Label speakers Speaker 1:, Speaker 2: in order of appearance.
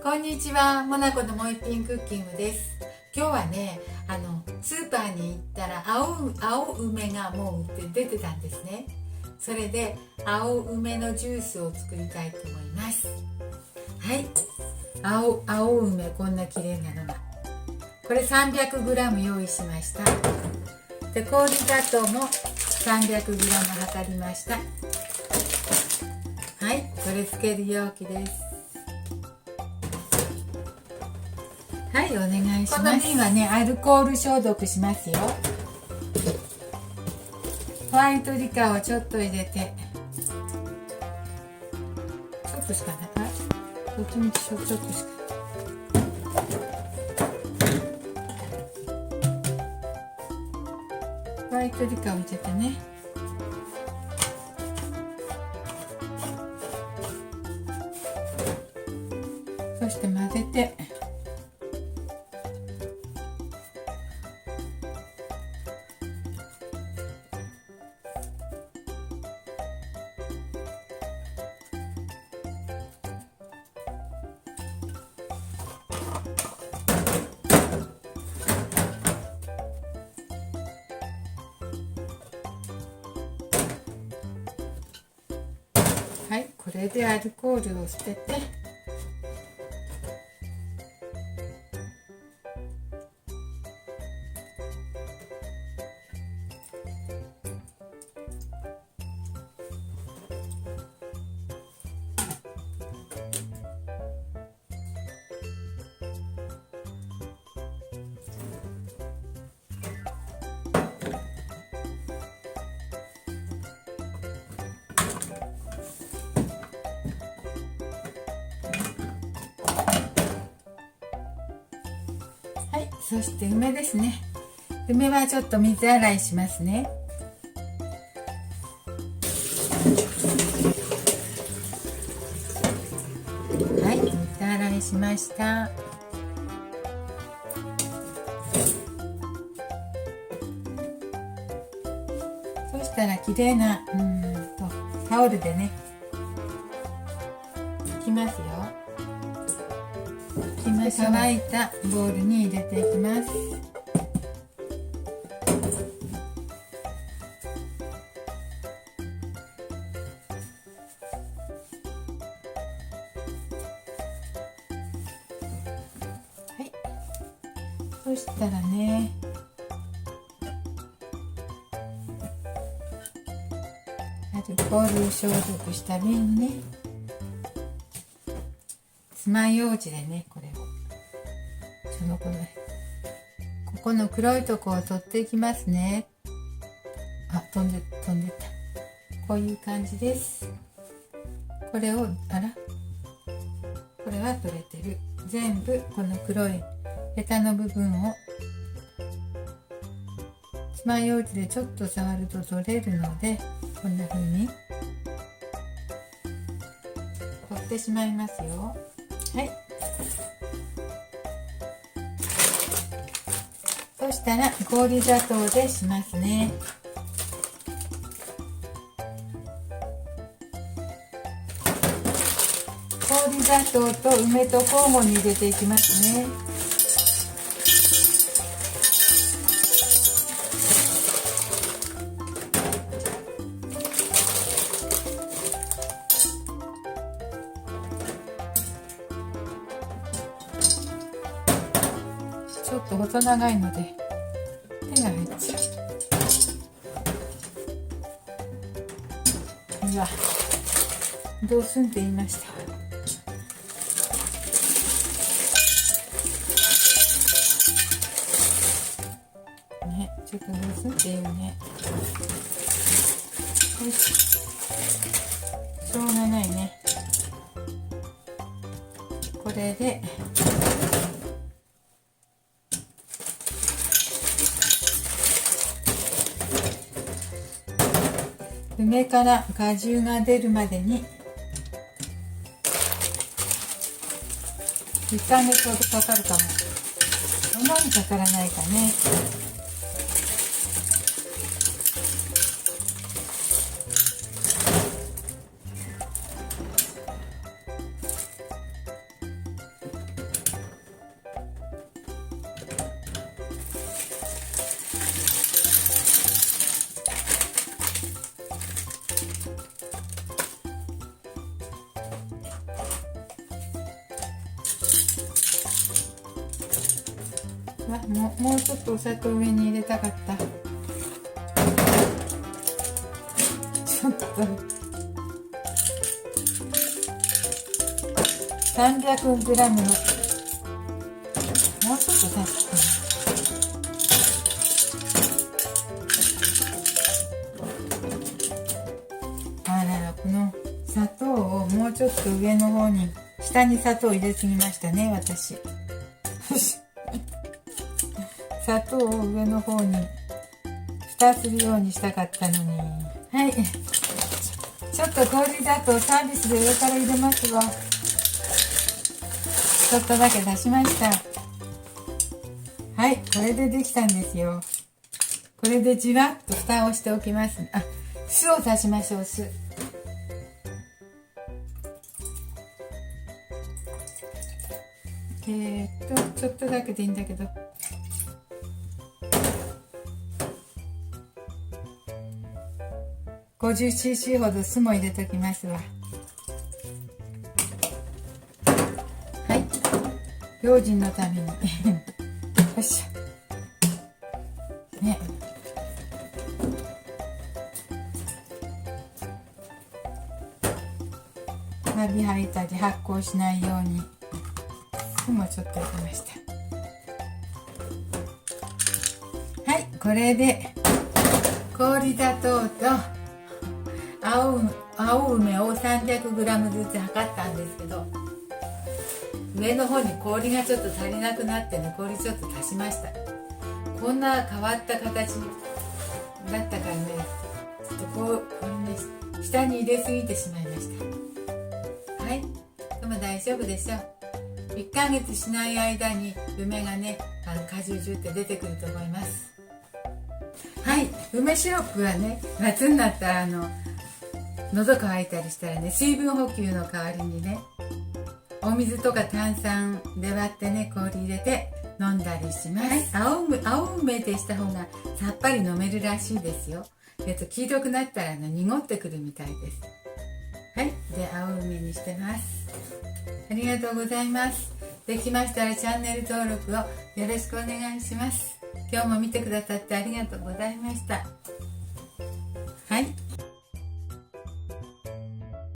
Speaker 1: こんにちは、モナコのもう一品クッキングです。今日はね、スーパーに行ったら青梅がもう出てたんですね。それで青梅のジュースを作りたいと思います。はい、青梅、こんな綺麗なのがこれ 300g 用意しました。で、氷砂糖も 300g 測りました。はい、これつける容器です。はい、お願いします。この瓶はね、アルコール消毒しますよ。ホワイトリカーをちょっと入れて、ちょっとしかない。どっちみちちょっとしか。ホワイトリカーを入れてね。そして混ぜて、はい、これでアルコールを捨てて、はい、そして梅ですね。梅はちょっと水洗いしますね。はい、水洗いしました。そしたらきれいなタオルでね拭きますよ。乾いたボウルに入れていきます。はい、そしたらね、アルコール消毒した瓶に爪楊枝でね、これをここの黒いとこを取っていきますね。あ、飛んでった。こういう感じです。これをこれは取れてる。全部この黒いヘタの部分を爪楊枝でちょっと触ると取れるので、こんな風に取ってしまいますよ。はい、そしたら氷砂糖でしますね。氷砂糖と梅と交互に入れていきますね。ちょっと細長いので手が入っちゃう。うわ、どうすんって言いました。ね、ちょっとどうすんって言うね。よし、しょうがないね。これで梅から果汁が出るまでに1ヶ月ほどかかるかも。そんなにかからないかね。もうちょっとお砂糖上に入れたかった。ちょっと 300g のもうちょっと足すかな。あらら、この砂糖をもうちょっと上の方に、下に砂糖入れすぎましたね、私。砂糖を上の方に蓋するようにしたかったのに。はい、ちょっと氷砂糖サービスで上から入れますわ。ちょっとだけ出しました。はい、これでできたんですよ。これでじわっと蓋をしておきます。あ、酢を足しましょう。酢。ちょっとだけでいいんだけど。50cc ほど酢も入れときますわ。はい、用心のために。よいしょ。ね。カビ生えたり発酵しないように。酢もちょっと入れました。はい、これで氷砂糖と青梅を 300g ずつ測ったんですけど、上の方に氷がちょっと足りなくなってね、氷ちょっと足しました。こんな変わった形だったからね、ちょっとこれね、下に入れすぎてしまいました。はい、でも大丈夫でしょう。1ヶ月しない間に梅がね、果汁ジュって出てくると思います。はい、梅シロップはね、夏になったら喉乾いたりしたらね、水分補給の代わりにね、お水とか炭酸で割ってね、氷入れて飲んだりします。はい、青梅でした方がさっぱり飲めるらしいですよ。黄色くなったら濁ってくるみたいです。はい、で青梅にしてます。ありがとうございます。できましたらチャンネル登録をよろしくお願いします。今日も見てくださってありがとうございました。